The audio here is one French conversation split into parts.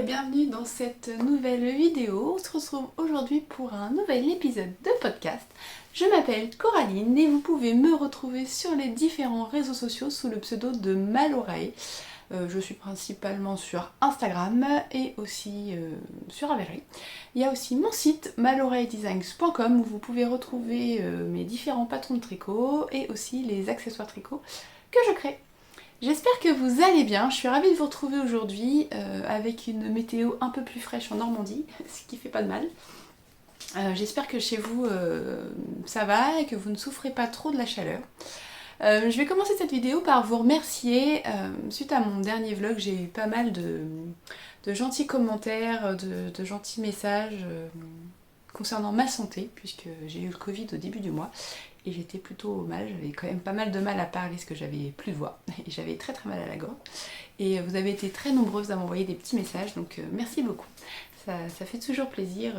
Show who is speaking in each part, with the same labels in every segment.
Speaker 1: bienvenue dans cette nouvelle vidéo. On se retrouve aujourd'hui pour un nouvel épisode de podcast. Je m'appelle Coraline et vous pouvez me retrouver sur les différents réseaux sociaux sous le pseudo de Maloreille. Je suis principalement sur Instagram et aussi sur Ravelry. Il y a aussi mon site maloreilledesigns.com où vous pouvez retrouver mes différents patrons de tricot et aussi les accessoires tricot que je crée. J'espère que vous allez bien, je suis ravie de vous retrouver aujourd'hui avec une météo un peu plus fraîche en Normandie, ce qui fait pas de mal. J'espère que chez vous ça va et que vous ne souffrez pas trop de la chaleur. Je vais commencer cette vidéo par vous remercier. Suite à mon dernier vlog, j'ai eu pas mal de gentils commentaires, de gentils messages concernant ma santé, puisque j'ai eu le Covid au début du mois. Et j'étais plutôt mal, j'avais quand même pas mal de mal à parler parce que j'avais plus de voix et j'avais très très mal à la gorge. Et vous avez été très nombreuses à m'envoyer des petits messages, donc merci beaucoup. Ça fait toujours plaisir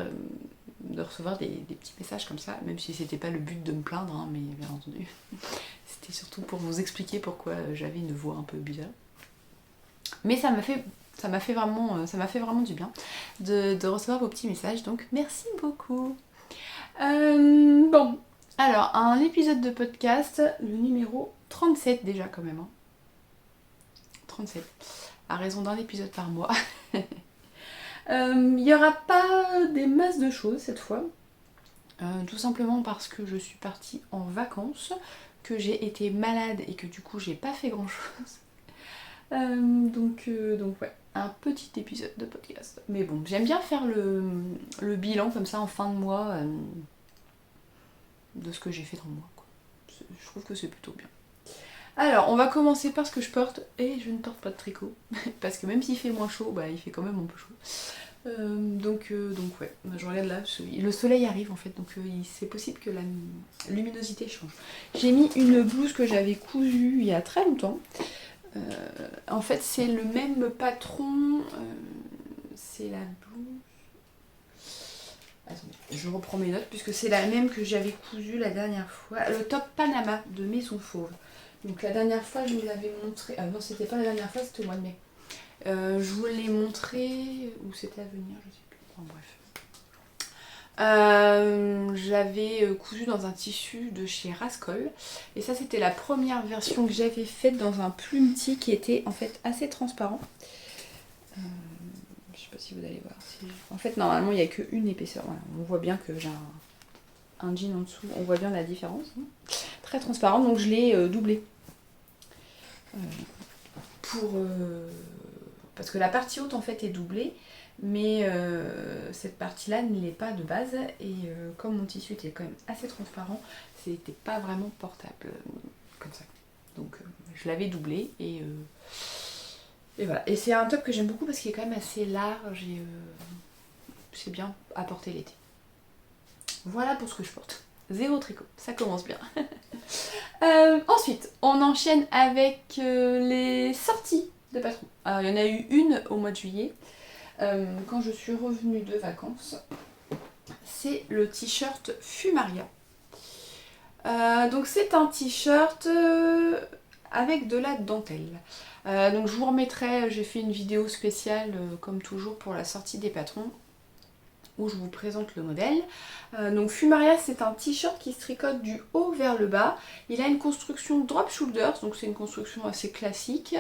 Speaker 1: de recevoir des petits messages comme ça, même si c'était pas le but de me plaindre, hein, mais bien entendu. C'était surtout pour vous expliquer pourquoi j'avais une voix un peu bizarre. Mais ça m'a fait vraiment du bien de recevoir vos petits messages, donc merci beaucoup. Bon. Alors, un épisode de podcast, le numéro 37 déjà quand même. Hein. 37. À raison d'un épisode par mois. Il n'y aura pas des masses de choses cette fois. Tout simplement parce que je suis partie en vacances, que j'ai été malade et que du coup j'ai pas fait grand chose. Donc ouais, un petit épisode de podcast. Mais bon, j'aime bien faire le bilan comme ça en fin de mois. De ce que j'ai fait dans le mois, quoi. Je trouve que c'est plutôt bien. Alors, on va commencer par ce que je porte, et je ne porte pas de tricot, parce que même s'il fait moins chaud, bah il fait quand même un peu chaud. Donc ouais, je regarde là, le soleil arrive en fait, donc c'est possible que la luminosité change. J'ai mis une blouse que j'avais cousue il y a très longtemps. En fait, c'est le même patron, c'est la blouse... Attendez, je reprends mes notes puisque c'est la même que j'avais cousue la dernière fois. Le top Panama de Maison Fauve. Donc la dernière fois je vous l'avais montré. Ah non, c'était pas la dernière fois, c'était au mois de mai. Je vous l'ai montré. Ou c'était à venir, je sais plus. Enfin bref. J'avais cousu dans un tissu de chez Rascol. Et ça c'était la première version que j'avais faite dans un plumetis qui était en fait assez transparent. Je sais pas si vous allez voir. En fait, normalement, il n'y a qu'une épaisseur. Voilà. On voit bien que j'ai un jean en dessous. On voit bien la différence. Hein. Très transparent, donc je l'ai doublé. Parce que la partie haute, en fait, est doublée. Mais cette partie-là ne l'est pas de base. Et comme mon tissu était quand même assez transparent, c'était pas vraiment portable comme ça. Donc, je l'avais doublé et voilà. Et c'est un top que j'aime beaucoup parce qu'il est quand même assez large et c'est bien à porter l'été. Voilà pour ce que je porte. Zéro tricot, ça commence bien. Ensuite, on enchaîne avec les sorties de patron. Alors, il y en a eu une au mois de juillet, quand je suis revenue de vacances. C'est le t-shirt Fumaria. Donc c'est un t-shirt avec de la dentelle. Donc je vous remettrai, j'ai fait une vidéo spéciale comme toujours pour la sortie des patrons où je vous présente le modèle. Donc Fumaria, c'est un t-shirt qui se tricote du haut vers le bas. Il a une construction drop shoulders, donc c'est une construction assez classique.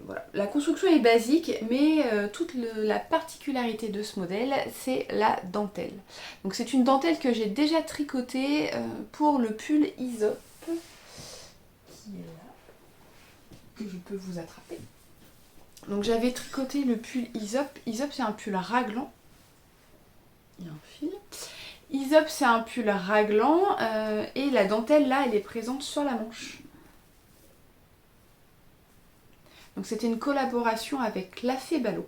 Speaker 1: Voilà. La construction est basique, mais toute la particularité de ce modèle, c'est la dentelle. Donc c'est une dentelle que j'ai déjà tricotée pour le pull Isop, qui est là, que je peux vous attraper. Donc j'avais tricoté le pull Isop. Isop, c'est un pull raglan. Il y a un fil. Isop, c'est un pull raglan et la dentelle là, elle est présente sur la manche. Donc c'était une collaboration avec Lafay Ballot,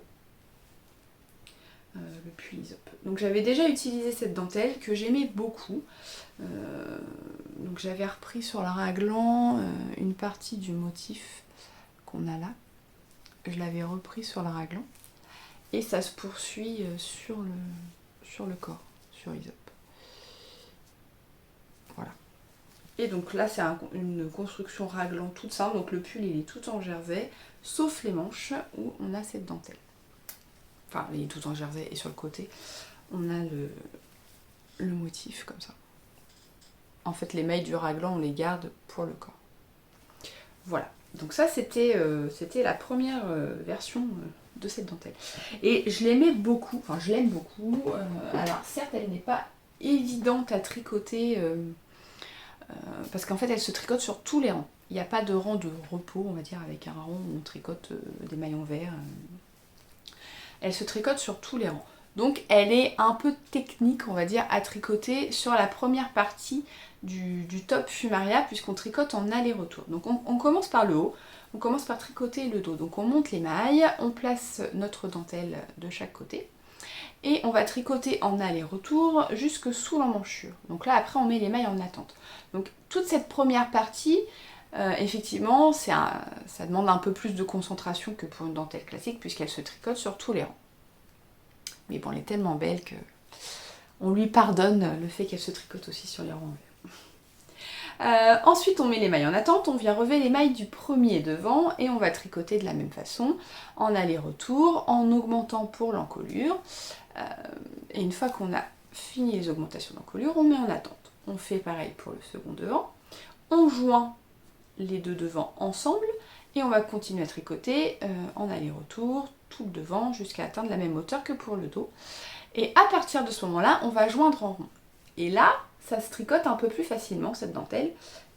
Speaker 1: le pull Isop. Donc j'avais déjà utilisé cette dentelle que j'aimais beaucoup. Donc j'avais repris sur la raglan une partie du motif qu'on a là. Je l'avais repris sur la raglan. Et ça se poursuit sur le corps, sur Isop. Voilà. Et donc là c'est une construction raglan toute simple, donc le pull il est tout en jersey, sauf les manches où on a cette dentelle. Enfin il est tout en jersey et sur le côté on a le motif comme ça. En fait les mailles du raglan on les garde pour le corps. Voilà, donc ça c'était la première version de cette dentelle. Et je l'aimais beaucoup, enfin je l'aime beaucoup. Alors certes elle n'est pas évidente à tricoter parce qu'en fait elle se tricote sur tous les rangs. Il n'y a pas de rang de repos, on va dire, avec un rang où on tricote des maillons verts. Elle se tricote sur tous les rangs. Donc elle est un peu technique, on va dire, à tricoter sur la première partie du top fumaria, puisqu'on tricote en aller-retour. Donc on commence par le haut, on commence par tricoter le dos. Donc on monte les mailles, on place notre dentelle de chaque côté, et on va tricoter en aller-retour jusque sous l'emmanchure. Donc là après on met les mailles en attente. Donc toute cette première partie, effectivement, ça demande un peu plus de concentration que pour une dentelle classique, puisqu'elle se tricote sur tous les rangs. Mais bon, elle est tellement belle que on lui pardonne le fait qu'elle se tricote aussi sur les rangs. Ensuite, on met les mailles en attente, on vient relever les mailles du premier devant et on va tricoter de la même façon, en aller-retour, en augmentant pour l'encolure. Et une fois qu'on a fini les augmentations d'encolure, on met en attente. On fait pareil pour le second devant. On joint les deux devant ensemble et on va continuer à tricoter en aller-retour, tout le devant, jusqu'à atteindre la même hauteur que pour le dos. Et à partir de ce moment-là, on va joindre en rond. Et là, ça se tricote un peu plus facilement, cette dentelle.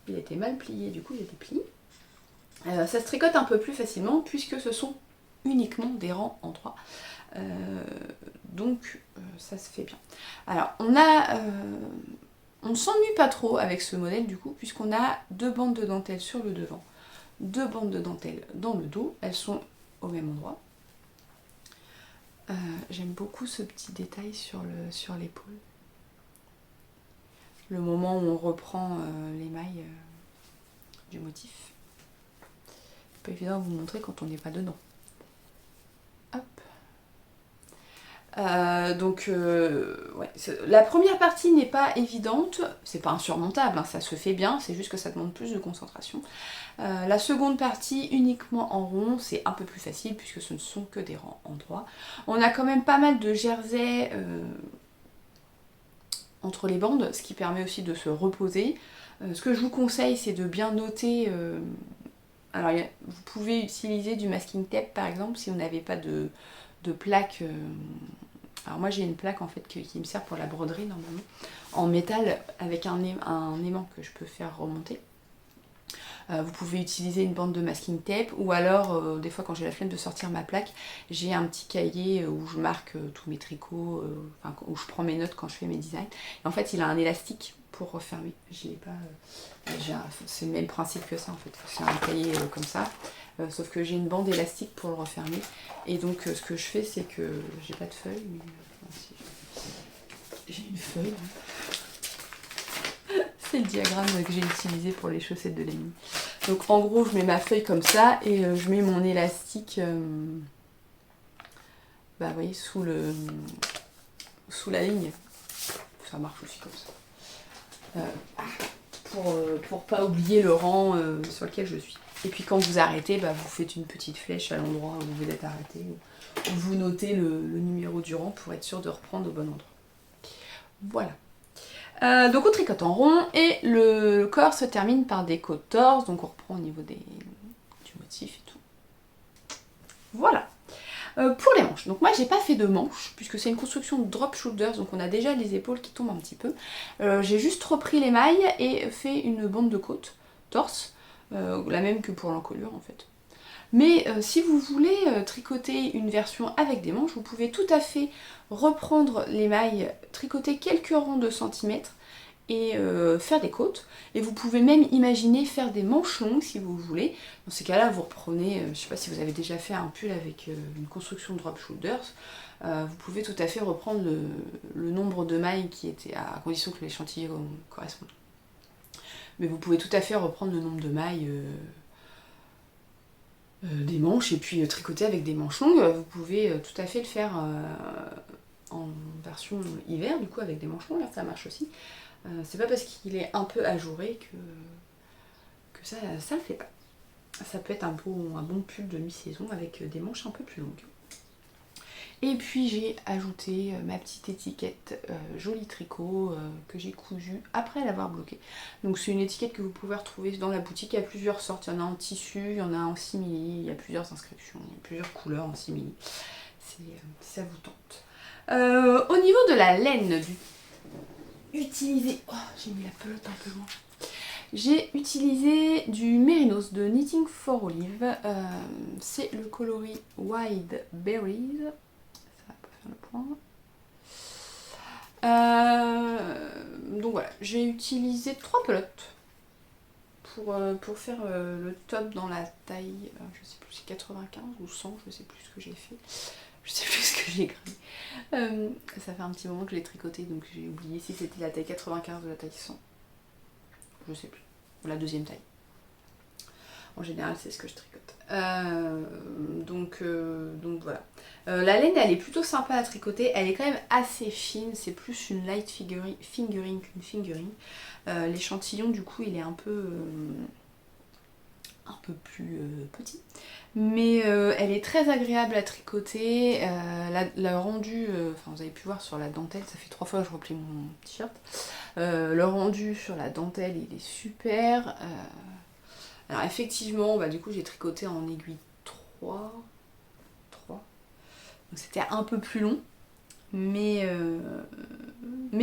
Speaker 1: Il était mal plié, du coup il était plié. Ça se tricote un peu plus facilement puisque ce sont uniquement des rangs en 3. Donc ça se fait bien. Alors on ne s'ennuie pas trop avec ce modèle du coup, puisqu'on a 2 bandes de dentelle sur le devant, 2 bandes de dentelle dans le dos, elles sont au même endroit. J'aime beaucoup ce petit détail sur l'épaule. Le moment où on reprend les mailles du motif. C'est pas évident à vous montrer quand on n'est pas dedans. Hop. Ouais, la première partie n'est pas évidente, c'est pas insurmontable, hein, ça se fait bien, c'est juste que ça demande plus de concentration. La seconde partie, uniquement en rond, c'est un peu plus facile puisque ce ne sont que des rangs en droit. On a quand même pas mal de jersey entre les bandes, ce qui permet aussi de se reposer. Ce que je vous conseille, c'est de bien noter. Alors, vous pouvez utiliser du masking tape par exemple si vous n'avez pas de plaque. Alors moi j'ai une plaque en fait qui me sert pour la broderie normalement, en métal avec un aimant que je peux faire remonter. Vous pouvez utiliser une bande de masking tape ou alors des fois quand j'ai la flemme de sortir ma plaque, j'ai un petit cahier où je marque tous mes tricots, où je prends mes notes quand je fais mes designs. Et en fait il a un élastique pour refermer. Je l'ai pas. C'est le même principe que ça en fait. C'est un cahier comme ça. Sauf que j'ai une bande élastique pour le refermer. Et donc ce que je fais c'est que j'ai pas de feuille, mais j'ai une feuille. C'est le diagramme que j'ai utilisé pour les chaussettes de Lémi. Donc en gros je mets ma feuille comme ça et je mets mon élastique vous voyez, sous la ligne. Ça marche aussi comme ça. Pour pas oublier le rang sur lequel je suis. Et puis quand vous arrêtez, vous faites une petite flèche à l'endroit où vous êtes arrêté. Ou vous notez le numéro du rang pour être sûr de reprendre au bon endroit. Voilà. Donc on tricote en rond et le corps se termine par des côtes torses, donc on reprend au niveau du motif et tout. Voilà. Pour les manches, donc moi j'ai pas fait de manches puisque c'est une construction de drop shoulders, donc on a déjà les épaules qui tombent un petit peu. J'ai juste repris les mailles et fait une bande de côte torse, la même que pour l'encolure en fait. Mais si vous voulez tricoter une version avec des manches, vous pouvez tout à fait reprendre les mailles, tricoter quelques rangs de centimètres et faire des côtes. Et vous pouvez même imaginer faire des manches longues si vous voulez. Dans ces cas-là, vous reprenez, je ne sais pas si vous avez déjà fait un pull avec une construction de drop shoulders, vous pouvez tout à fait reprendre le nombre de mailles qui était, à condition que l'échantillon corresponde. Mais vous pouvez tout à fait reprendre le nombre de mailles des manches et puis tricoter avec des manches longues. Vous pouvez tout à fait le faire en version hiver, du coup avec des manches longues, ça marche aussi. C'est pas parce qu'il est un peu ajouré que ça le fait pas. Ça peut être un bon pull de mi-saison avec des manches un peu plus longues. Et puis j'ai ajouté ma petite étiquette joli tricot que j'ai cousue après l'avoir bloquée. Donc c'est une étiquette que vous pouvez retrouver dans la boutique. Il y a plusieurs sortes, il y en a en tissu, il y en a en simili, il y a plusieurs inscriptions, il y a plusieurs couleurs en simili. Si ça vous tente. Au niveau de la laine utilisée, oh j'ai mis la pelote un peu loin. J'ai utilisé du Mérinos de Knitting for Olive. C'est le coloris Wild Berries. Ça va pas faire le point. Donc voilà, j'ai utilisé 3 pelotes pour faire le top dans la taille, je sais plus si 95 ou 100, je sais plus ce que j'ai fait. Je sais plus ce que j'ai gravé. Ça fait un petit moment que je l'ai tricoté, donc j'ai oublié si c'était la taille 95 ou la taille 100. Je sais plus. Ou la deuxième taille. En général, c'est ce que je tricote. Donc voilà. La laine, elle est plutôt sympa à tricoter. Elle est quand même assez fine. C'est plus une light fingering qu'une fingering. L'échantillon, du coup, il est un peu plus petit. Mais elle est très agréable à tricoter. Le rendu, vous avez pu voir sur la dentelle, ça fait 3 fois que je replie mon t-shirt. Le rendu sur la dentelle, il est super. Alors effectivement, du coup j'ai tricoté en aiguille 3. Donc c'était un peu plus long. Mais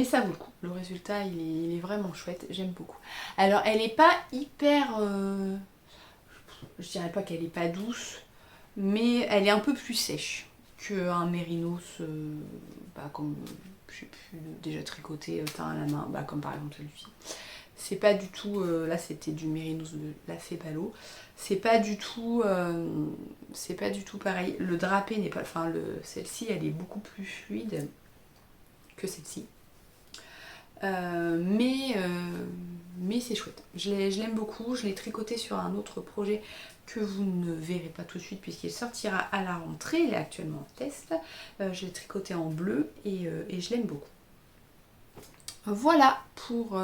Speaker 1: ça vaut le coup. Le résultat, il est vraiment chouette. J'aime beaucoup. Alors elle n'est pas hyper... je dirais pas qu'elle est pas douce, mais elle est un peu plus sèche qu'un mérinos, comme j'ai pu déjà tricoter teint à la main, comme par exemple celui-ci. C'est pas du tout, là c'était du mérinos de la Febalo, c'est pas du tout pareil. Le drapé n'est pas, celle-ci elle est beaucoup plus fluide que celle-ci. Mais c'est chouette. Je l'aime beaucoup. Je l'ai tricoté sur un autre projet que vous ne verrez pas tout de suite puisqu'il sortira à la rentrée. Il est actuellement en test. Je l'ai tricoté en bleu et je l'aime beaucoup. Voilà pour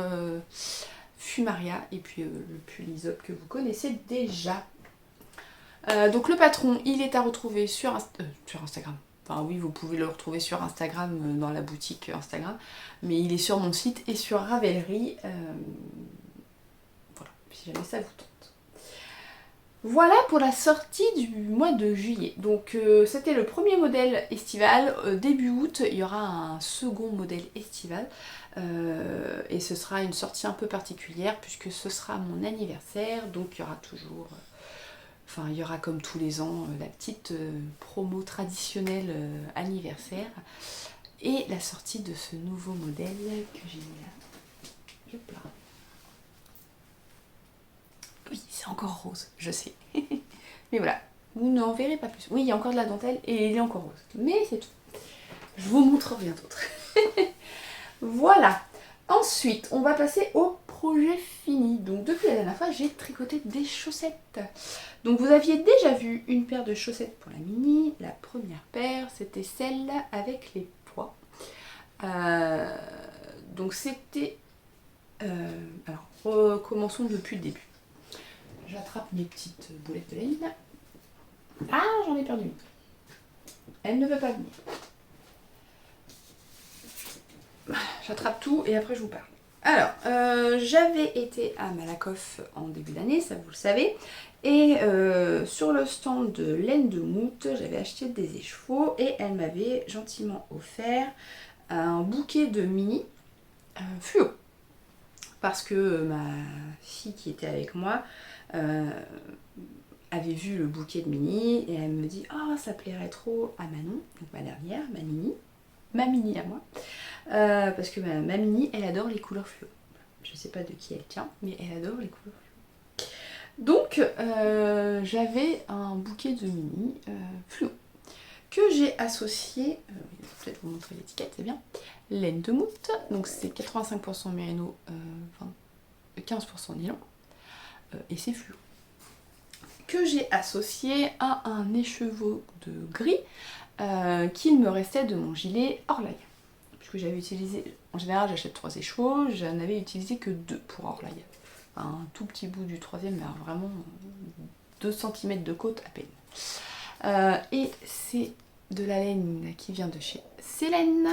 Speaker 1: Fumaria et puis le pull Isop que vous connaissez déjà. Donc le patron, il est à retrouver sur Instagram. Enfin oui, vous pouvez le retrouver sur Instagram, dans la boutique Instagram, mais il est sur mon site et sur Ravelry. Voilà, si jamais ça vous tente. Voilà pour la sortie du mois de juillet. Donc c'était le premier modèle estival. Début août, il y aura un second modèle estival. Et ce sera une sortie un peu particulière puisque ce sera mon anniversaire. Donc il y aura toujours... il y aura comme tous les ans la petite promo traditionnelle anniversaire et la sortie de ce nouveau modèle que j'ai mis là. Hop là. Oui, c'est encore rose, je sais. Mais voilà, vous n'en verrez pas plus. Oui, il y a encore de la dentelle et il est encore rose. Mais c'est tout. Je vous montre rien d'autre. Voilà. Ensuite, on va passer au projet fini. Donc depuis la dernière fois, j'ai tricoté des chaussettes. Donc vous aviez déjà vu une paire de chaussettes pour la mini. La première paire, c'était celle avec les pois. Donc c'était... alors, recommençons depuis le début. J'attrape mes petites boulettes de laine. Ah, j'en ai perdu une. Elle ne veut pas venir. J'attrape tout et après je vous parle. Alors, j'avais été à Malakoff en début d'année, ça vous le savez. Et sur le stand de laine de Mout, j'avais acheté des écheveaux et elle m'avait gentiment offert un bouquet de mini fluo. Parce que ma fille qui était avec moi avait vu le bouquet de mini et elle me dit « Oh, ça plairait trop à Manon », donc ma dernière, ma mini à moi. Parce que ma mini, elle adore les couleurs fluo. Je sais pas de qui elle tient, mais elle adore les couleurs fluo. Donc, j'avais un bouquet de mini fluo que j'ai associé, peut-être vous montrer l'étiquette, c'est bien, laine de Mout, donc c'est 85% mérino, 15% nylon, et c'est fluo. Que j'ai associé à un écheveau de gris qu'il me restait de mon gilet Orlaï. Puisque j'avais utilisé En général, j'achète 3 écheaux, j'en avais utilisé que 2 pour or. Là, il y a un tout petit bout du troisième, mais alors vraiment 2 cm de côte à peine. Et c'est de la laine qui vient de chez Célène.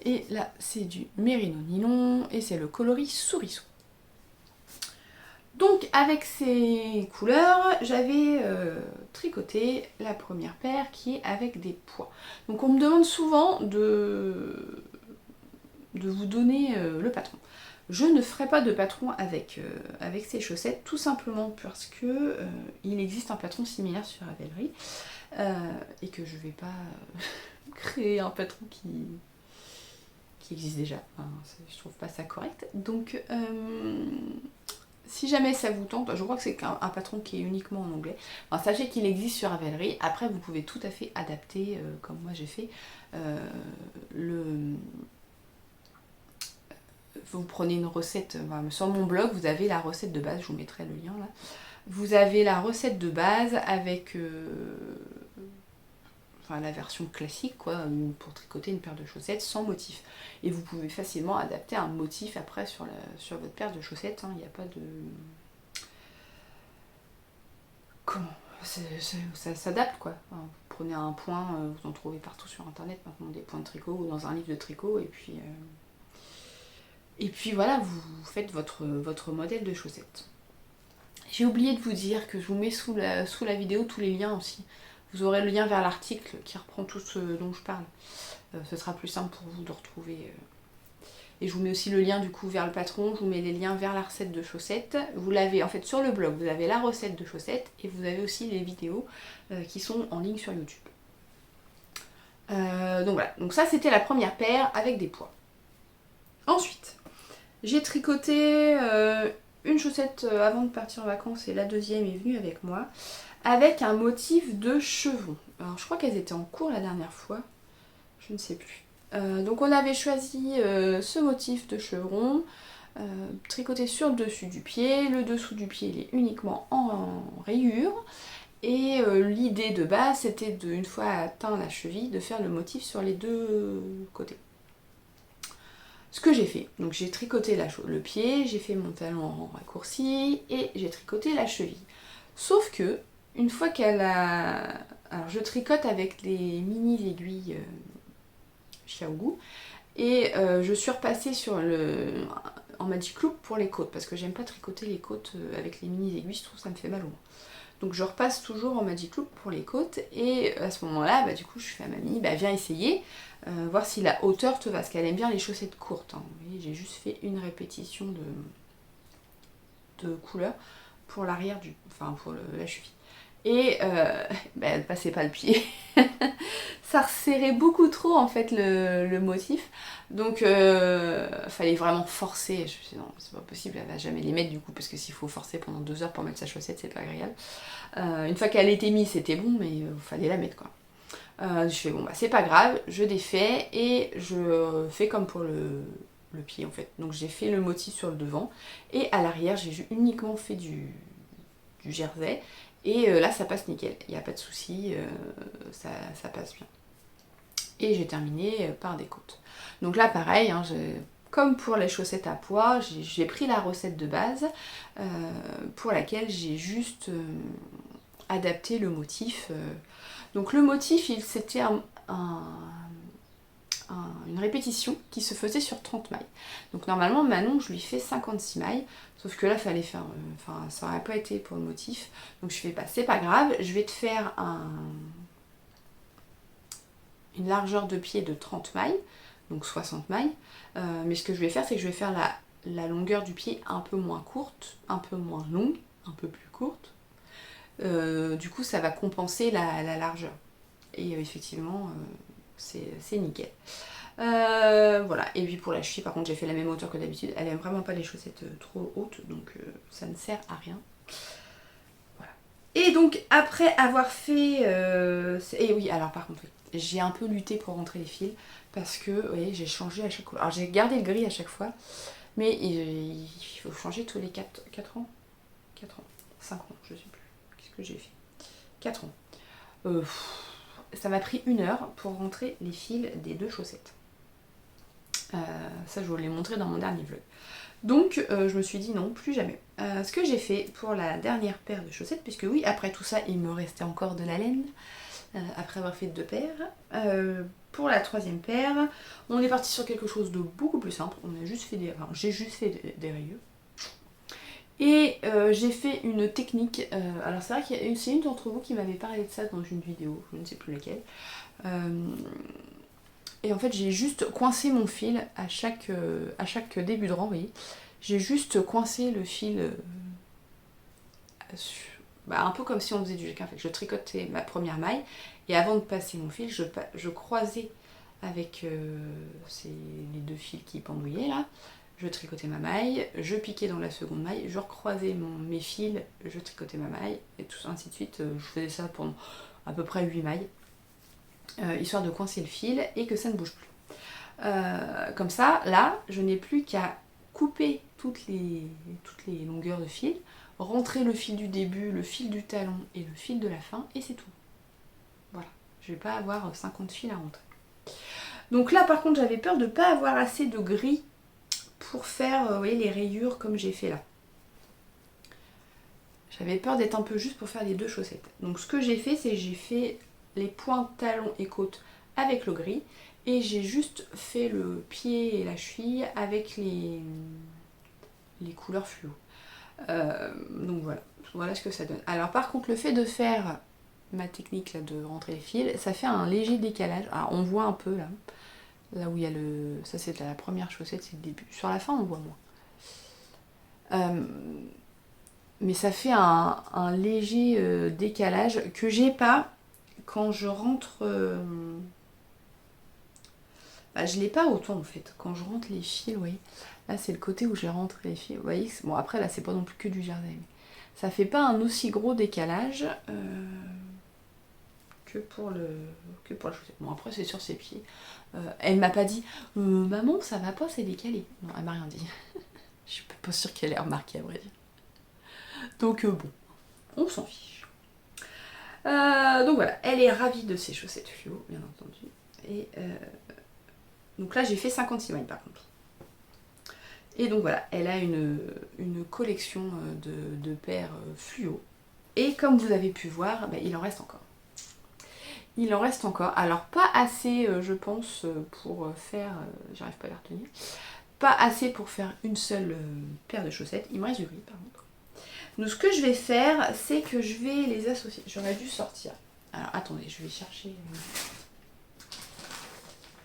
Speaker 1: Et là, c'est du mérino nylon et c'est le coloris Souriceau. Donc avec ces couleurs, j'avais tricoté la première paire qui est avec des pois. Donc on me demande souvent de vous donner le patron. Je ne ferai pas de patron avec ces chaussettes, tout simplement parce que il existe un patron similaire sur Ravelry et que je ne vais pas créer un patron qui existe déjà. Enfin, je trouve pas ça correct. Donc si jamais ça vous tente, je crois que c'est un patron qui est uniquement en anglais. Enfin, sachez qu'il existe sur Ravelry. Après, vous pouvez tout à fait adapter, comme moi j'ai fait, vous prenez une recette, sur mon blog, vous avez la recette de base, je vous mettrai le lien là. Vous avez la recette de base avec la version classique, quoi, pour tricoter une paire de chaussettes sans motif. Et vous pouvez facilement adapter un motif après sur votre paire de chaussettes. Il n'y a pas de... Comment ça s'adapte, quoi. Vous prenez un point, vous en trouvez partout sur internet maintenant, des points de tricot ou dans un livre de tricot, et puis voilà, vous faites votre modèle de chaussettes. J'ai oublié de vous dire que je vous mets sous la vidéo tous les liens aussi. Vous aurez le lien vers l'article qui reprend tout ce dont je parle. Ce sera plus simple pour vous de retrouver. Et je vous mets aussi le lien du coup vers le patron, je vous mets les liens vers la recette de chaussettes. Vous l'avez en fait sur le blog, vous avez la recette de chaussettes et vous avez aussi les vidéos qui sont en ligne sur YouTube. Donc voilà, donc ça c'était la première paire avec des pois. Ensuite, j'ai tricoté une chaussette avant de partir en vacances et la deuxième est venue avec moi avec un motif de chevron. Alors je crois qu'elles étaient en cours la dernière fois, je ne sais plus. Donc on avait choisi ce motif de chevron tricoté sur le dessus du pied. Le dessous du pied il est uniquement en rayures. Et l'idée de base c'était une fois atteint la cheville de faire le motif sur les deux côtés. Ce que j'ai fait, donc j'ai tricoté le pied, j'ai fait mon talon en raccourci et j'ai tricoté la cheville. Sauf que une fois qu'elle a... Alors je tricote avec les mini aiguilles Xiaogu et je suis repassée en Magic Loop pour les côtes parce que j'aime pas tricoter les côtes avec les mini aiguilles, je trouve que ça me fait mal au moins. Donc je repasse toujours en Magic Loop pour les côtes et à ce moment là du coup je fais à mamie, viens essayer, voir si la hauteur te va, parce qu'elle aime bien les chaussettes courtes. Vous voyez, j'ai juste fait une répétition de couleur pour l'arrière pour la cheville. Et elle passait pas le pied. Ça resserrait beaucoup trop en fait le motif. Donc fallait vraiment forcer. Je me suis dit non, c'est pas possible, elle va jamais les mettre du coup, parce que s'il faut forcer pendant 2 heures pour mettre sa chaussette, c'est pas agréable. Une fois qu'elle était mise, c'était bon, mais il fallait la mettre quoi. Je fais bon c'est pas grave, je défais et je fais comme pour le pied en fait. Donc j'ai fait le motif sur le devant et à l'arrière j'ai uniquement fait du jersey. Et là ça passe nickel, il n'y a pas de souci, ça passe bien. Et j'ai terminé par des côtes. Donc là pareil, comme pour les chaussettes à pois, j'ai pris la recette de base pour laquelle j'ai juste adapté le motif. Donc le motif, c'était une répétition qui se faisait sur 30 mailles. Donc normalement Manon je lui fais 56 mailles, sauf que là fallait faire, ça aurait pas été pour le motif, donc je fais c'est pas grave, je vais te faire une largeur de pied de 30 mailles, donc 60 mailles, mais ce que je vais faire c'est que je vais faire la longueur du pied un peu moins courte, un peu moins longue, un peu plus courte, du coup ça va compenser la largeur, et effectivement c'est nickel. Voilà, et puis pour la cheville par contre j'ai fait la même hauteur que d'habitude, elle aime vraiment pas les chaussettes trop hautes, donc ça ne sert à rien. Voilà. Et donc après avoir fait et oui, alors par contre j'ai un peu lutté pour rentrer les fils parce que vous voyez, j'ai changé à chaque couleur. Alors j'ai gardé le gris à chaque fois, mais il faut changer tous les 4 ans 4 ans, 5 ans, je sais plus, qu'est-ce que j'ai fait, 4 ans. Ça m'a pris 1 heure pour rentrer les fils des 2 chaussettes. Ça, je vous l'ai montré dans mon dernier vlog. Donc, je me suis dit non, plus jamais. Ce que j'ai fait pour la dernière paire de chaussettes, puisque oui, après tout ça, il me restait encore de la laine, après avoir fait 2 paires. Pour la 3e paire, on est parti sur quelque chose de beaucoup plus simple. J'ai juste fait des rayures. Et j'ai fait une technique, alors c'est vrai que c'est une d'entre vous qui m'avait parlé de ça dans une vidéo, je ne sais plus laquelle. Et en fait j'ai juste coincé mon fil à chaque début de rang, vous voyez. J'ai juste coincé le fil, un peu comme si on faisait du jequin. En fait, je tricotais ma première maille et avant de passer mon fil, je croisais avec les 2 fils qui pendouillaient là. Je tricotais ma maille, je piquais dans la seconde maille, je recroisais mes fils, je tricotais ma maille, et tout ça, ainsi de suite. Je faisais ça pendant à peu près 8 mailles, histoire de coincer le fil et que ça ne bouge plus. Comme ça, là, je n'ai plus qu'à couper toutes les longueurs de fil, rentrer le fil du début, le fil du talon et le fil de la fin, et c'est tout. Voilà, je ne vais pas avoir 50 fils à rentrer. Donc là, par contre, j'avais peur de ne pas avoir assez de gris pour faire vous voyez, les rayures comme j'ai fait là. J'avais peur d'être un peu juste pour faire les 2 chaussettes. Donc ce que j'ai fait, c'est j'ai fait les pointes, talons et côtes avec le gris. Et j'ai juste fait le pied et la cheville avec les couleurs fluo. Donc voilà ce que ça donne. Alors par contre, le fait de faire ma technique là, de rentrer les fils, ça fait un léger décalage. Alors on voit un peu là où il y a le... Ça c'est la première chaussette, c'est le début. Sur la fin on voit moins. Mais ça fait un léger décalage que j'ai pas quand je rentre... je l'ai pas autant en fait. Quand je rentre les fils, vous voyez. Là c'est le côté où j'ai rentré les fils. Vous voyez, bon après là c'est pas non plus que du jersey. Mais ça fait pas un aussi gros décalage que pour la chaussette. Bon après c'est sur ses pieds. Elle m'a pas dit maman ça va pas, c'est décalé. Non, elle m'a rien dit. Je suis pas sûre qu'elle ait remarqué à vrai dire. Donc bon, on s'en fiche. Donc voilà, elle est ravie de ses chaussettes fluo, bien entendu. Et donc là j'ai fait 56 mailles par contre. Et donc voilà, elle a une collection de paires fluo. Et comme vous avez pu voir, il en reste encore. Il en reste encore. Alors pas assez, je pense, pour faire... j'arrive pas à la retenir. Pas assez pour faire une seule paire de chaussettes. Il me reste du gris par contre. Donc ce que je vais faire, c'est que je vais les associer. J'aurais dû sortir. Alors attendez, je vais chercher...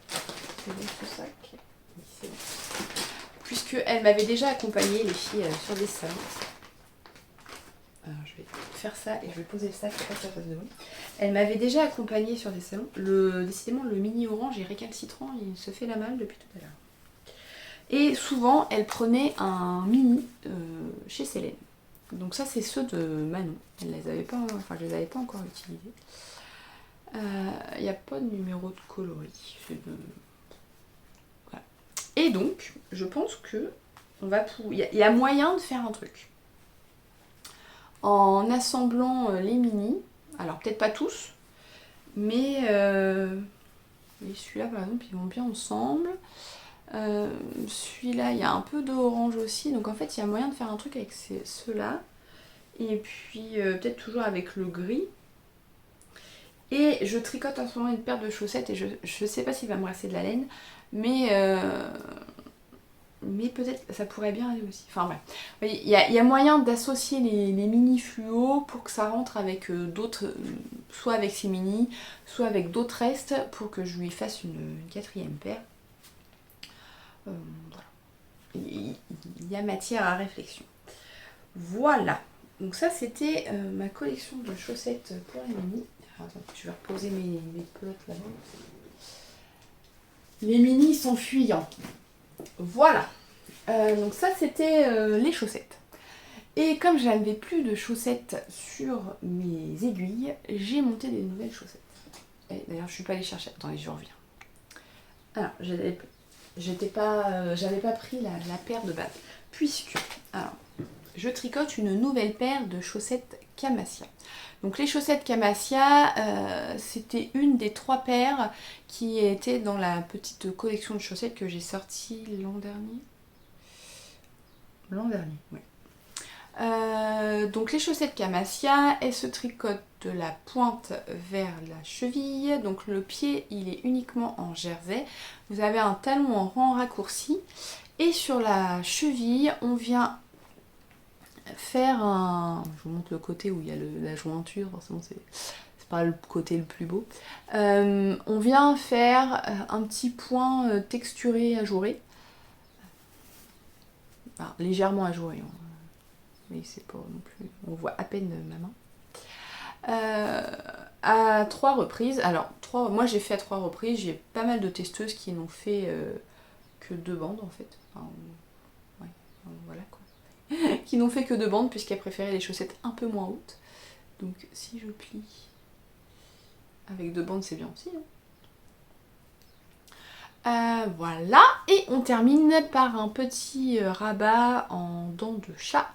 Speaker 1: C'est bon ce sac. Oui, c'est bon. Puisqu'elle m'avait déjà accompagné, les filles, sur des salons. Alors je vais faire ça et je vais poser le sac pour pas que ça fasse de bruit. Elle m'avait déjà accompagnée sur des salons. Décidément, le mini orange et récalcitrant, il se fait la malle depuis tout à l'heure. Et souvent, elle prenait un mini chez Célène. Donc ça, c'est ceux de Manon. Je les avais pas encore utilisés. Il n'y a pas de numéro de coloris. Voilà. Et donc, je pense que il y a moyen de faire un truc. En assemblant les mini, alors peut-être pas tous, mais celui-là par exemple, ils vont bien ensemble. Celui-là, il y a un peu d'orange aussi, donc en fait, il y a moyen de faire un truc avec ceux-là. Et puis peut-être toujours avec le gris. Et je tricote en ce moment une paire de chaussettes et je sais pas s'il va me rester de la laine, mais peut-être ça pourrait bien aller aussi. Enfin bref, il y a moyen d'associer les mini fluo pour que ça rentre avec d'autres, soit avec ces mini, soit avec d'autres restes pour que je lui fasse une 4e paire. Voilà. Il y a matière à réflexion. Voilà. Donc ça c'était ma collection de chaussettes pour les mini. Attends, je vais reposer mes pelotes là-bas. Les mini sont fuyants. Voilà. Donc ça c'était les chaussettes. Et comme je n'avais plus de chaussettes sur mes aiguilles, j'ai monté des nouvelles chaussettes. D'ailleurs je suis pas allée chercher. Attendez, je reviens. Alors, j'avais pas pris la paire de base. Puisque, alors, je tricote une nouvelle paire de chaussettes Camasia. Donc les chaussettes Camasia, c'était une des 3 paires qui étaient dans la petite collection de chaussettes que j'ai sortie l'an dernier. L'an dernier, oui. Donc les chaussettes Camasia, elles se tricotent de la pointe vers la cheville. Donc le pied, il est uniquement en jersey. Vous avez un talon en rang raccourci. Et sur la cheville, on vient faire un... Je vous montre le côté où il y a la jointure, forcément c'est pas le côté le plus beau. On vient faire un petit point texturé ajouré. Enfin, légèrement ajouré. Mais c'est pas non plus... On voit à peine ma main. À 3 reprises. Alors, moi j'ai fait à 3 reprises. J'ai pas mal de testeuses qui n'ont fait que 2 bandes en fait. Enfin, ouais, voilà quoi. Qui n'ont fait que 2 bandes puisqu'elles préféraient les chaussettes un peu moins hautes. Donc si je plie avec 2 bandes, c'est bien aussi. Voilà. Et on termine par un petit rabat en dents de chat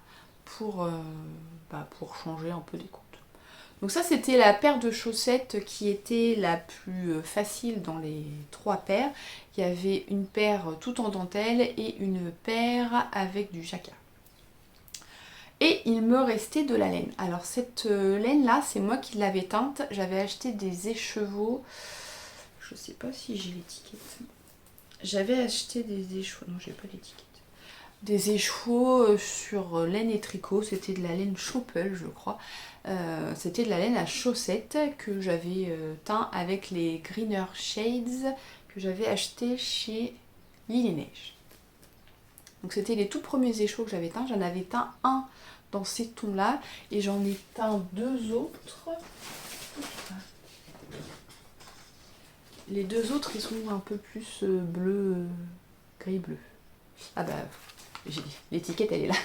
Speaker 1: pour changer un peu les comptes. Donc ça c'était la paire de chaussettes qui était la plus facile dans les 3 paires. Il y avait une paire tout en dentelle et une paire avec du jacquard. Et il me restait de la laine. Alors cette laine là, c'est moi qui l'avais teinte. J'avais acheté des écheveaux. Je sais pas si j'ai l'étiquette. J'avais acheté des écheveaux. Non, j'ai pas l'étiquette. Des écheveaux sur laine et tricot, c'était de la laine Choppel je crois, c'était de la laine à chaussettes que j'avais teint avec les Greener Shades que j'avais acheté chez Lily Neige. Donc c'était les tout premiers écheveaux que j'avais teints, j'en avais teint un dans ces tons là et j'en ai teint 2 autres. Les 2 autres ils sont un peu plus bleu, gris bleu. Ah bah... J'ai dit, l'étiquette elle est là.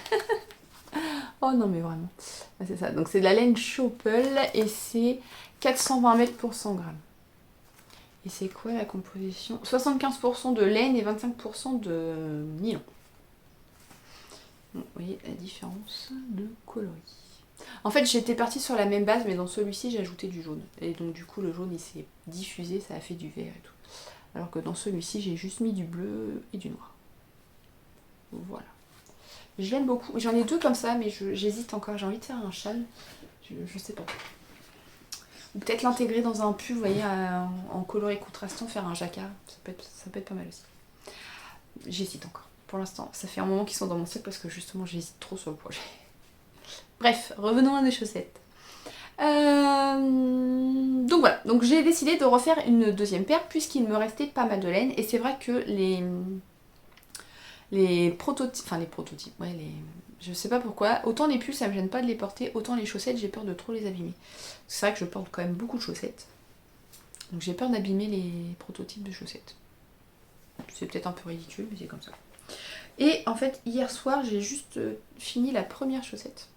Speaker 1: Oh non mais vraiment. C'est ça. Donc c'est de la laine Choppel et c'est 420 mètres pour 100 grammes. Et c'est quoi la composition? 75% de laine et 25% de nylon. Donc, vous voyez la différence de coloris. En fait j'étais partie sur la même base mais dans celui-ci j'ai ajouté du jaune. Et donc du coup le jaune il s'est diffusé, ça a fait du vert et tout. Alors que dans celui-ci j'ai juste mis du bleu et du noir. Voilà. Je l'aime beaucoup. J'en ai 2 comme ça, mais j'hésite encore. J'ai envie de faire un châle. Je sais pas. Ou peut-être l'intégrer dans un pull, vous voyez, en coloris contrastant, faire un jacquard. Ça peut être pas mal aussi. J'hésite encore. Pour l'instant, ça fait un moment qu'ils sont dans mon sac parce que justement, j'hésite trop sur le projet. Bref, revenons à mes chaussettes. Donc voilà. Donc j'ai décidé de refaire une 2e paire puisqu'il me restait pas mal de laine. Et c'est vrai que les prototypes, ouais, je sais pas pourquoi, autant les pulls ça me gêne pas de les porter, autant les chaussettes j'ai peur de trop les abîmer. C'est vrai que je porte quand même beaucoup de chaussettes, donc j'ai peur d'abîmer les prototypes de chaussettes. C'est peut-être un peu ridicule, mais c'est comme ça. Et en fait, hier soir, j'ai juste fini la première chaussette.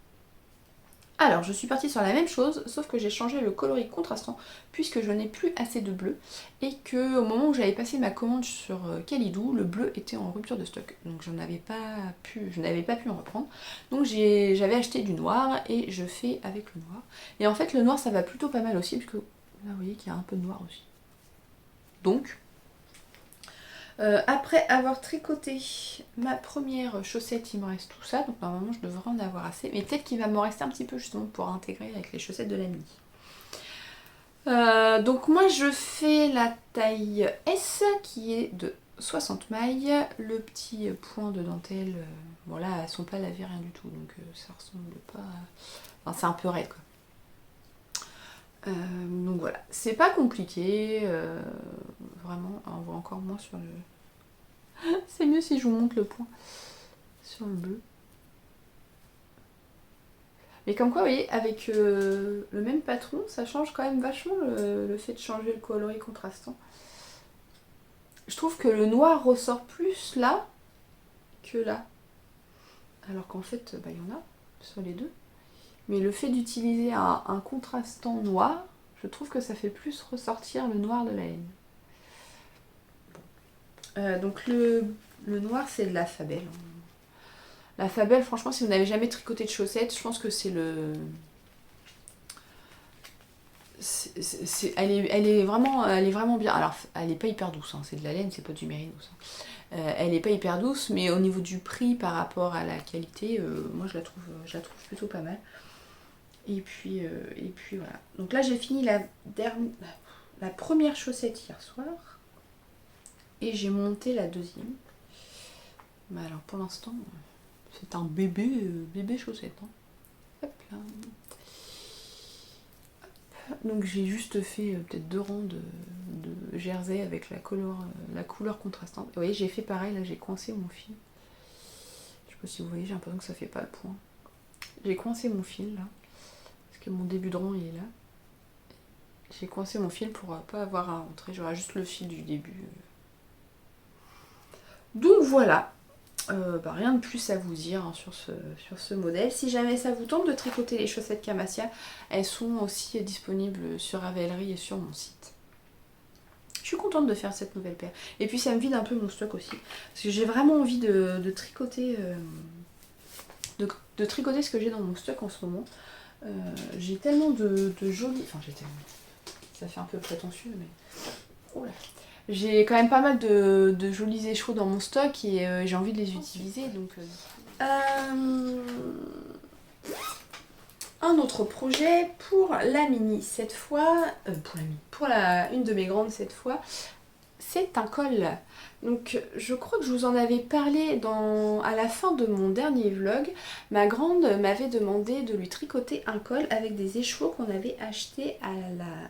Speaker 1: Alors, je suis partie sur la même chose, sauf que j'ai changé le coloris contrastant, puisque je n'ai plus assez de bleu, et que au moment où j'avais passé ma commande sur Calidou, le bleu était en rupture de stock, donc je n'avais pas pu en reprendre. Donc j'avais acheté du noir, et je fais avec le noir. Et en fait, le noir, ça va plutôt pas mal aussi, puisque là, vous voyez qu'il y a un peu de noir aussi. Donc... après avoir tricoté ma première chaussette, il me reste tout ça, donc normalement je devrais en avoir assez, mais peut-être qu'il va me rester un petit peu justement pour intégrer avec les chaussettes de la nuit. Donc moi je fais la taille S qui est de 60 mailles, le petit point de dentelle, bon là elles sont pas lavées rien du tout, donc ça ressemble pas à... Enfin c'est un peu raide quoi. Donc voilà, c'est pas compliqué, vraiment, on voit encore moins sur le... C'est mieux si je vous montre le point sur le bleu. Mais comme quoi, vous voyez, avec le même patron, ça change quand même vachement le fait de changer le coloris contrastant. Je trouve que le noir ressort plus là que là. Alors qu'en fait, il y en a sur les deux. Mais le fait d'utiliser un contrastant noir, je trouve que ça fait plus ressortir le noir de la laine. Donc le noir, c'est de la Fabel. La Fabel, franchement, si vous n'avez jamais tricoté de chaussettes, je pense que c'est le elle est vraiment bien. Alors, elle est pas hyper douce, hein, c'est de la laine, c'est pas du mérinos. Hein. Elle est pas hyper douce, mais au niveau du prix par rapport à la qualité, moi je la trouve plutôt pas mal. Et puis voilà. Donc là j'ai fini la première chaussette hier soir et j'ai monté la deuxième. Mais alors pour l'instant, c'est un bébé chaussette. Hein. Hop là. Donc j'ai juste fait peut-être 2 rangs de jersey avec la couleur contrastante. Vous voyez, j'ai fait pareil, là j'ai coincé mon fil. Je sais pas si vous voyez, j'ai l'impression que ça fait pas le point. J'ai coincé mon fil là, parce que mon début de rang il est là. J'ai coincé mon fil pour pas avoir à rentrer, j'aurai juste le fil du début. Donc voilà, rien de plus à vous dire hein, sur ce modèle. Si jamais ça vous tente de tricoter les chaussettes Camasia, elles sont aussi disponibles sur Ravelry et sur mon site. Je suis contente de faire cette nouvelle paire. Et puis ça me vide un peu mon stock aussi. Parce que j'ai vraiment envie de tricoter de tricoter ce que j'ai dans mon stock en ce moment. J'ai tellement de jolis... Enfin j'ai tellement... Ça fait un peu prétentieux mais... Oh là. J'ai quand même pas mal de jolis échos dans mon stock et j'ai envie de les utiliser. Donc, un autre projet pour la mini cette fois, pour une de mes grandes cette fois, c'est un col. Donc je crois que je vous en avais parlé à la fin de mon dernier vlog. Ma grande m'avait demandé de lui tricoter un col avec des écheveaux qu'on avait achetés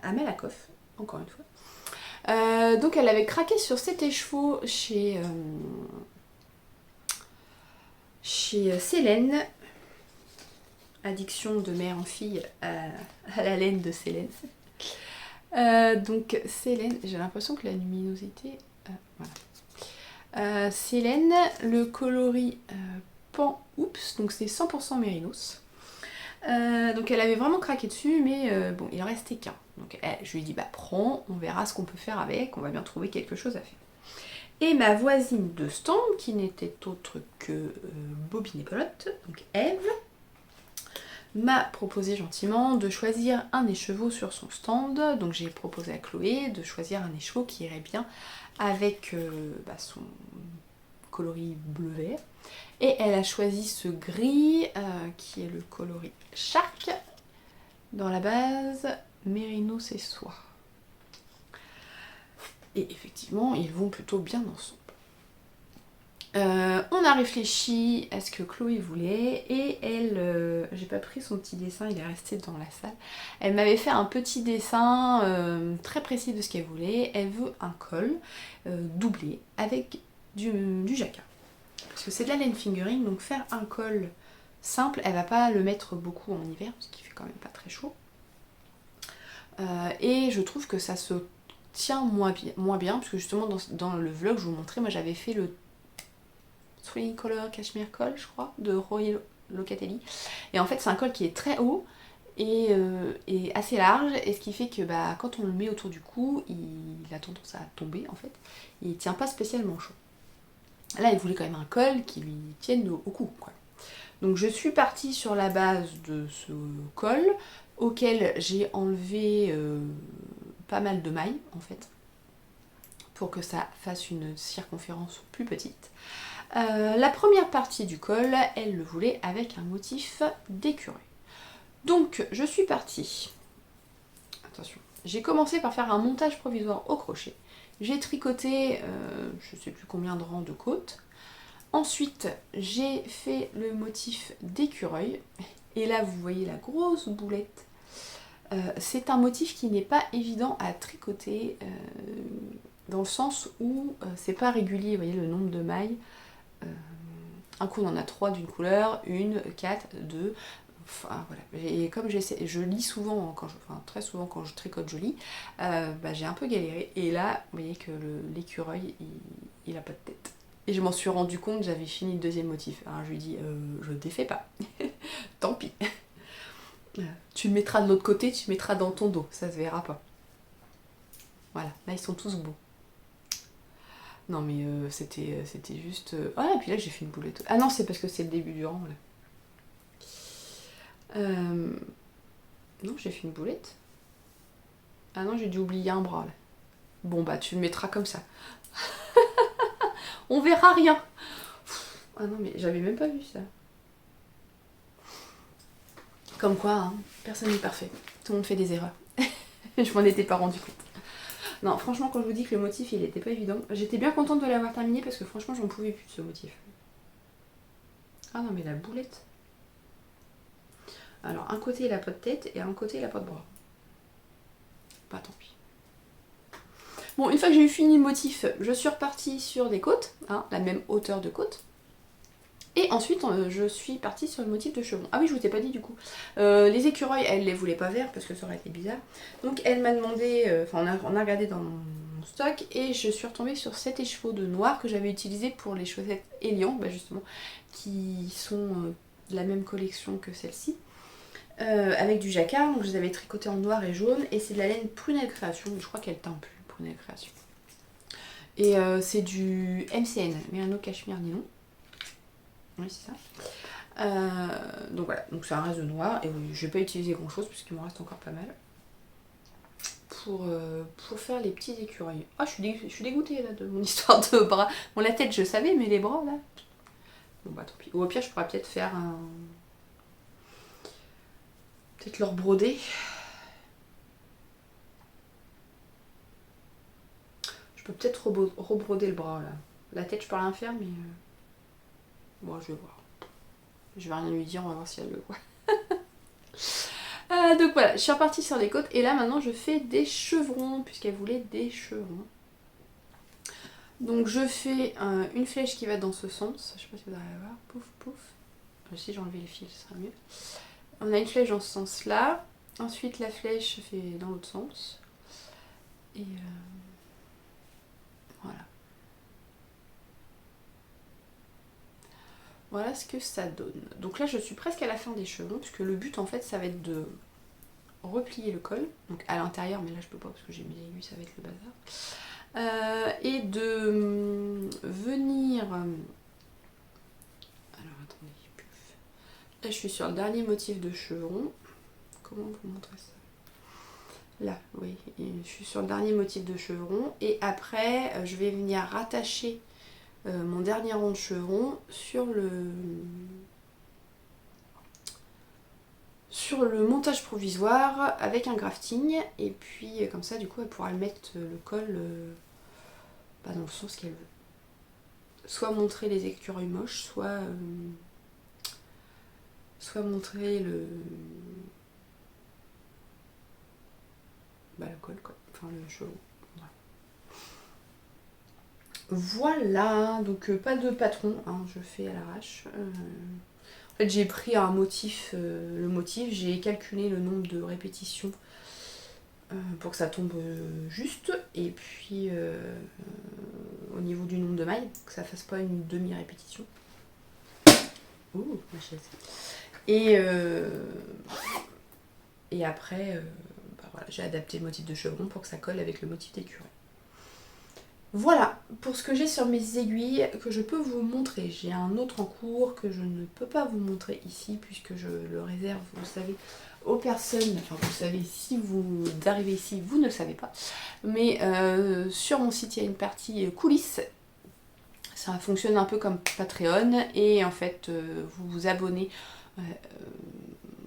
Speaker 1: à Malakoff, encore une fois. Donc elle avait craqué sur cet écheveau chez Célène. Addiction de mère en fille à la laine de Célène. Donc Célène, j'ai l'impression que la luminosité... voilà. Célène, le coloris Pan Oops, donc c'est 100% mérinos. Donc elle avait vraiment craqué dessus, mais bon, il en restait qu'un. Donc je lui ai dit, bah prends, on verra ce qu'on peut faire avec, on va bien trouver quelque chose à faire. Et ma voisine de stand, qui n'était autre que Bobine et Pelote, donc Eve, m'a proposé gentiment de choisir un écheveau sur son stand. Donc j'ai proposé à Chloé de choisir un écheveau qui irait bien avec son coloris bleu-vert. Et elle a choisi ce gris qui est le coloris Shark. Dans la base, mérinos et soie. Et effectivement, ils vont plutôt bien ensemble. On a réfléchi à ce que Chloé voulait et elle, j'ai pas pris son petit dessin, il est resté dans la salle. Elle m'avait fait un petit dessin très précis de ce qu'elle voulait. Elle veut un col doublé avec du jacquard. Parce que c'est de la laine fingering, donc faire un col simple, elle va pas le mettre beaucoup en hiver, parce qu'il fait quand même pas très chaud. Et je trouve que ça se tient moins bien, parce que justement dans le vlog je vous montrais, moi j'avais fait le Three Color Cashmere Col, je crois, de Roy Locatelli. Et en fait c'est un col qui est très haut et assez large, et ce qui fait que quand on le met autour du cou, il a tendance à tomber en fait. Il tient pas spécialement chaud. Là il voulait quand même un col qui lui tienne au cou, quoi. Donc je suis partie sur la base de ce col, auquel j'ai enlevé pas mal de mailles en fait, pour que ça fasse une circonférence plus petite. La première partie du col, elle le voulait avec un motif d'écureuil. Donc je suis partie, attention, j'ai commencé par faire un montage provisoire au crochet. J'ai tricoté je sais plus combien de rangs de côtes. Ensuite j'ai fait le motif d'écureuil, et là vous voyez la grosse boulette. C'est un motif qui n'est pas évident à tricoter dans le sens où c'est pas régulier, vous voyez le nombre de mailles. Un coup on en a 3 d'une couleur, 1, 4, 2, enfin voilà. Et comme je lis souvent, très souvent quand je tricote je lis, j'ai un peu galéré. Et là vous voyez que l'écureuil il a pas de tête. Et je m'en suis rendu compte, j'avais fini le deuxième motif. Alors je lui dis, je ne défais pas, tant pis. Tu le mettras de l'autre côté, tu le mettras dans ton dos, ça se verra pas. Voilà, là ils sont tous beaux. Non mais c'était juste... Ah et puis là j'ai fait une boulette. Ah non, c'est parce que c'est le début du rang là. Non, j'ai fait une boulette. Ah non, j'ai dû oublier un bras là. Bon bah tu le mettras comme ça. On verra rien. Ah non mais j'avais même pas vu ça. Comme quoi, hein, personne n'est parfait. Tout le monde fait des erreurs. Je m'en étais pas rendu compte. Non, franchement, quand je vous dis que le motif, il était pas évident, j'étais bien contente de l'avoir terminé parce que franchement, j'en pouvais plus de ce motif. Ah non, mais la boulette. Alors, un côté, il a pas de tête et un côté, il a pas de bras. Bah, tant pis. Bon, une fois que j'ai eu fini le motif, je suis repartie sur des côtes, hein, la même hauteur de côte. Et ensuite, je suis partie sur le motif de chevron. Ah oui, je vous ai pas dit du coup. Les écureuils, elle les voulait pas verts parce que ça aurait été bizarre. Donc elle m'a demandé, on a regardé dans mon stock et je suis retombée sur cet écheveau de noir que j'avais utilisé pour les chaussettes Elian, bah justement, qui sont de la même collection que celle-ci. Avec du jacquard, donc je les avais tricotées en noir et jaune. Et c'est de la laine Prunelle Création, je crois qu'elle teint plus, Prunelle Création. Et c'est du MCN, Merino Cachemire Nylon. Oui, c'est ça. Donc voilà, donc c'est un reste de noir et je vais pas utiliser grand chose puisqu'il m'en reste encore pas mal pour faire les petits écureuils. Ah, je suis dégoûtée là de mon histoire de bras. Bon, la tête je savais, mais les bras là. Bon bah tant pis. Ou au pire, je pourrais peut-être faire un. Peut-être leur broder. Je peux peut-être rebroder le bras là. La tête, je peux rien faire, mais. Bon, je vais voir. Je vais rien lui dire, on va voir si elle le voit. Donc voilà, je suis repartie sur les côtes et là maintenant je fais des chevrons puisqu'elle voulait des chevrons. Donc je fais une flèche qui va dans ce sens, je sais pas si vous arrivez à voir, pouf pouf. Si j'ai enlevé les fils, ce sera mieux. On a une flèche dans ce sens là, ensuite la flèche fait dans l'autre sens. Et voilà. Voilà ce que ça donne. Donc là je suis presque à la fin des chevrons puisque le but en fait ça va être de replier le col, donc à l'intérieur, mais là je peux pas parce que j'ai mes aiguilles, ça va être le bazar. Et de venir. Alors attendez, là je suis sur le dernier motif de chevron. Comment vous montrer ça? Là, oui, et je suis sur le dernier motif de chevron et après je vais venir rattacher mon dernier rond de chevron sur le montage provisoire avec un grafting et puis comme ça du coup elle pourra le mettre le col dans le sens qu'elle veut. Soit montrer les écureuils moches, soit montrer le col quoi, enfin le chevron. Voilà, donc pas de patron, hein, je fais à l'arrache. En fait, j'ai pris un motif, le motif, j'ai calculé le nombre de répétitions pour que ça tombe juste, et puis au niveau du nombre de mailles, que ça fasse pas une demi-répétition. Ouh, ma chaise. Et après, voilà, j'ai adapté le motif de chevron pour que ça colle avec le motif d'écureuil. Voilà pour ce que j'ai sur mes aiguilles que je peux vous montrer. J'ai un autre en cours que je ne peux pas vous montrer ici puisque je le réserve, vous savez, aux personnes, enfin vous savez, si vous arrivez ici, vous ne le savez pas, mais sur mon site il y a une partie coulisses. Ça fonctionne un peu comme Patreon et en fait vous vous abonnez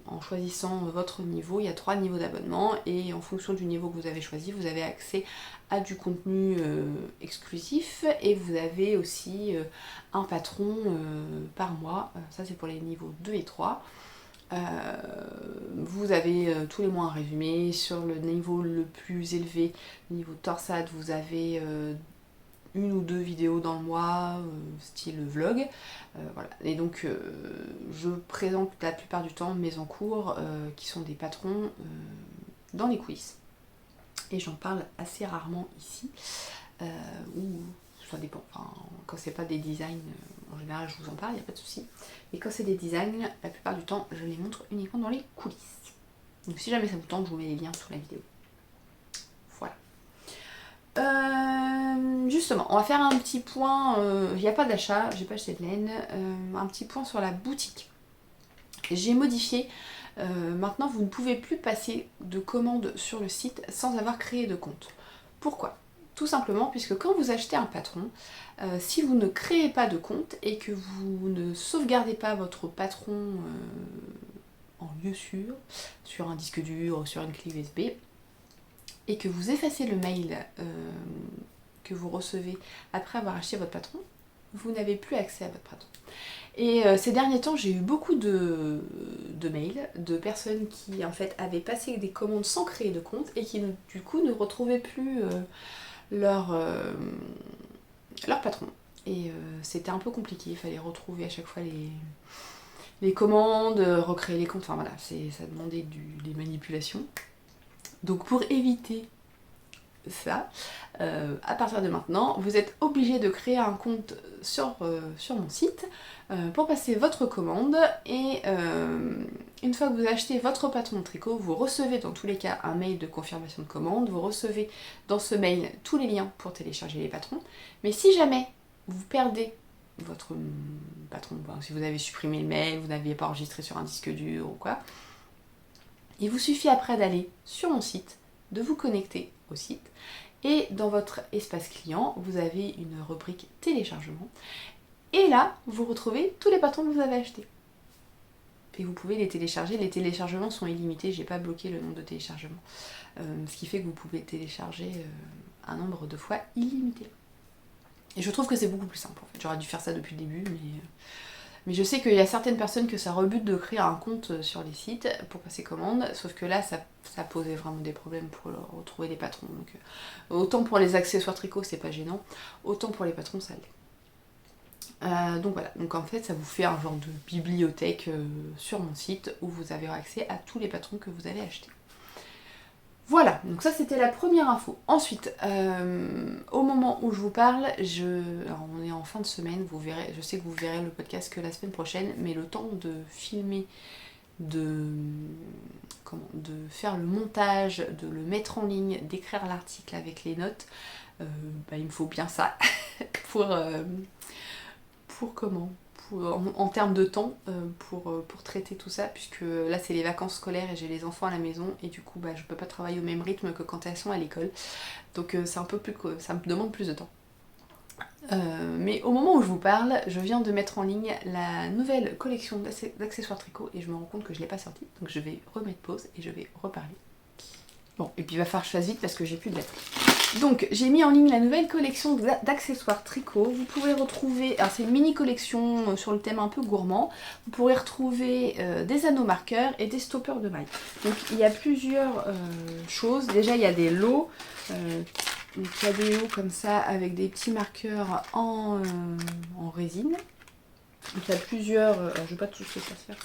Speaker 1: en choisissant votre niveau. Il y a 3 niveaux d'abonnement et en fonction du niveau que vous avez choisi, vous avez accès à du contenu exclusif et vous avez aussi un patron par mois. Ça c'est pour les niveaux 2 et 3. Vous avez tous les mois un résumé. Sur le niveau le plus élevé, le niveau torsade, vous avez une ou 2 vidéos dans le mois, style vlog. Voilà. Et donc je présente la plupart du temps mes encours qui sont des patrons dans les coulisses. Et j'en parle assez rarement ici, ou ça dépend. Enfin, quand c'est pas des designs, en général je vous en parle, il n'y a pas de souci. Et quand c'est des designs, la plupart du temps je les montre uniquement dans les coulisses. Donc si jamais ça vous tente, je vous mets les liens sous la vidéo. Voilà. Justement, on va faire un petit point, il n'y a pas d'achat, j'ai pas acheté de laine, un petit point sur la boutique. J'ai modifié maintenant vous ne pouvez plus passer de commandes sur le site sans avoir créé de compte. Pourquoi ? Tout simplement puisque quand vous achetez un patron, si vous ne créez pas de compte et que vous ne sauvegardez pas votre patron en lieu sûr, sur un disque dur ou sur une clé USB, et que vous effacez le mail que vous recevez après avoir acheté votre patron, vous n'avez plus accès à votre patron. Et ces derniers temps, j'ai eu beaucoup de mails de personnes qui en fait avaient passé des commandes sans créer de compte et qui du coup ne retrouvaient plus leur patron. Et c'était un peu compliqué, il fallait retrouver à chaque fois les commandes, recréer les comptes, enfin voilà, ça demandait des manipulations. Donc pour éviter ça, à partir de maintenant, vous êtes obligé de créer un compte sur mon site pour passer votre commande et une fois que vous achetez votre patron de tricot, vous recevez dans tous les cas un mail de confirmation de commande, vous recevez dans ce mail tous les liens pour télécharger les patrons, mais si jamais vous perdez votre patron, si vous avez supprimé le mail, vous n'aviez pas enregistré sur un disque dur ou quoi, il vous suffit après d'aller sur mon site, de vous connecter au site et dans votre espace client, vous avez une rubrique téléchargement et là, vous retrouvez tous les patrons que vous avez achetés. Et vous pouvez les télécharger, les téléchargements sont illimités, j'ai pas bloqué le nombre de téléchargements, ce qui fait que vous pouvez télécharger un nombre de fois illimité. Et je trouve que c'est beaucoup plus simple en fait, j'aurais dû faire ça depuis le début, mais je sais qu'il y a certaines personnes que ça rebute de créer un compte sur les sites pour passer commande, sauf que là ça posait vraiment des problèmes pour retrouver les patrons. Donc, autant pour les accessoires tricot c'est pas gênant, autant pour les patrons ça l'est. Donc voilà, donc en fait ça vous fait un genre de bibliothèque sur mon site où vous avez accès à tous les patrons que vous avez achetés. Voilà, donc ça c'était la première info. Ensuite, au moment où je vous parle, alors on est en fin de semaine, vous verrez, je sais que vous verrez le podcast que la semaine prochaine, mais le temps de filmer, de faire le montage, de le mettre en ligne, d'écrire l'article avec les notes, il me faut bien ça en termes de temps pour traiter tout ça, puisque là c'est les vacances scolaires et j'ai les enfants à la maison et du coup je peux pas travailler au même rythme que quand elles sont à l'école, donc c'est un peu plus, ça me demande plus de temps. Mais au moment où je vous parle, je viens de mettre en ligne la nouvelle collection d'accessoires tricot et je me rends compte que je l'ai pas sortie, donc je vais remettre pause et je vais reparler. Bon, et puis il va falloir que je fasse vite parce que j'ai plus de lettres. Donc j'ai mis en ligne la nouvelle collection d'accessoires tricot. Vous pouvez retrouver, alors c'est une mini collection sur le thème un peu gourmand. Vous pourrez retrouver des anneaux marqueurs et des stoppers de mailles. Donc il y a plusieurs choses. Déjà il y a des lots. Donc il y a des lots comme ça avec des petits marqueurs en résine. Donc il y a plusieurs, alors je ne vais pas tous les faire.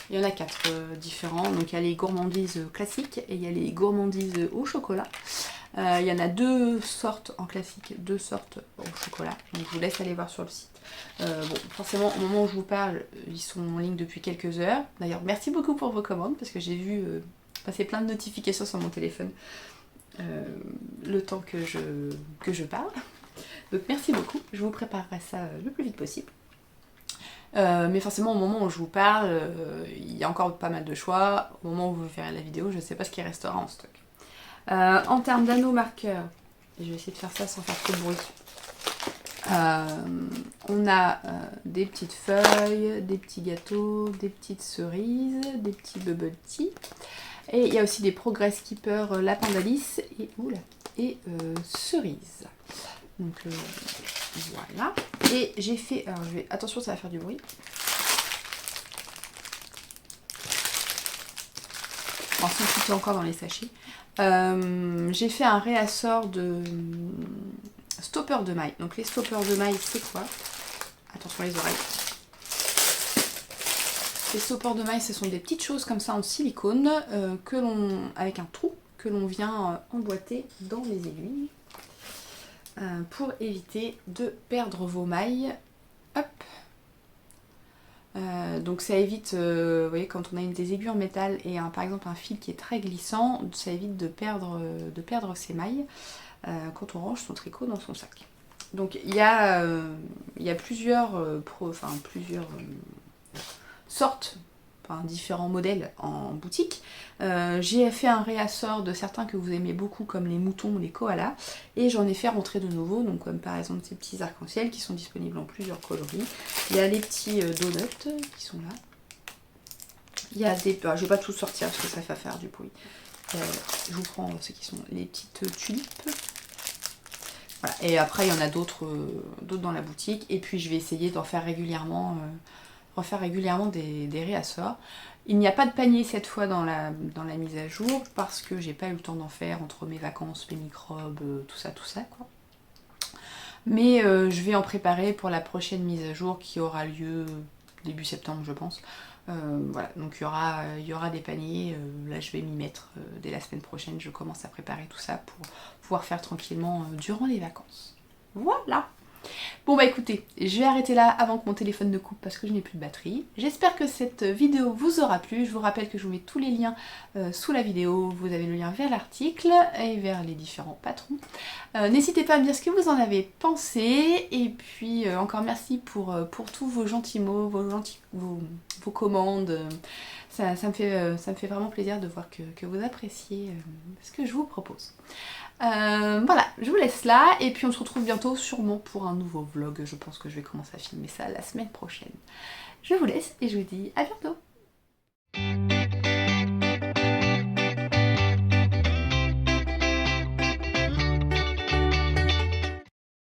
Speaker 1: Il y en a 4 différents. Donc il y a les gourmandises classiques et il y a les gourmandises au chocolat. Il y en a 2 sortes en classique, 2 sortes au chocolat. Donc je vous laisse aller voir sur le site. Bon, forcément, au moment où je vous parle, ils sont en ligne depuis quelques heures. D'ailleurs, merci beaucoup pour vos commandes parce que j'ai vu passer plein de notifications sur mon téléphone le temps que je parle. Donc merci beaucoup. Je vous préparerai ça le plus vite possible. Mais forcément au moment où je vous parle, il y a encore pas mal de choix. Au moment où vous verrez la vidéo, je ne sais pas ce qui restera en stock. En termes d'anneaux marqueurs, je vais essayer de faire ça sans faire trop de bruit. On a des petites feuilles, des petits gâteaux, des petites cerises, des petits bubble tea. Et il y a aussi des Progress Keeper lapin d'Alice et cerises. Donc voilà. Et j'ai fait, alors attention ça va faire du bruit. Ensuite tout est encore dans les sachets. J'ai fait un réassort de stoppers de mailles. Donc les stoppers de mailles c'est quoi? Attention les oreilles. Les stoppers de mailles ce sont des petites choses comme ça en silicone avec un trou que l'on vient emboîter dans les aiguilles. Pour éviter de perdre vos mailles. Hop. Donc ça évite, vous voyez, quand on a des aiguilles en métal et par exemple un fil qui est très glissant, ça évite de perdre ses mailles quand on range son tricot dans son sac. Donc il y a plusieurs sortes, différents modèles en boutique. J'ai fait un réassort de certains que vous aimez beaucoup comme les moutons, les koalas, et j'en ai fait rentrer de nouveaux, donc comme par exemple ces petits arcs-en-ciel qui sont disponibles en plusieurs coloris. Il y a les petits donuts qui sont là. Il y a des... je vais pas tout sortir parce que ça va faire du bruit. Je vous prends ceux qui sont les petites tulipes. Voilà. Et après il y en a d'autres dans la boutique, et puis je vais essayer d'en faire régulièrement, des réassorts. Il n'y a pas de panier cette fois dans la mise à jour parce que j'ai pas eu le temps d'en faire entre mes vacances, mes microbes, tout ça quoi. Mais je vais en préparer pour la prochaine mise à jour qui aura lieu début septembre je pense. Voilà, donc il y aura des paniers, là je vais m'y mettre dès la semaine prochaine, je commence à préparer tout ça pour pouvoir faire tranquillement durant les vacances. Voilà. Bon bah écoutez, je vais arrêter là avant que mon téléphone ne coupe parce que je n'ai plus de batterie. J'espère que cette vidéo vous aura plu. Je vous rappelle que je vous mets tous les liens sous la vidéo. Vous avez le lien vers l'article et vers les différents patrons. N'hésitez pas à me dire ce que vous en avez pensé. Et puis encore merci pour tous vos gentils mots, vos commandes. Ça me fait vraiment plaisir de voir que vous appréciez ce que je vous propose. Voilà, je vous laisse là et puis on se retrouve bientôt sûrement pour un nouveau vlog. Je pense que je vais commencer à filmer ça la semaine prochaine. Je vous laisse et je vous dis à bientôt.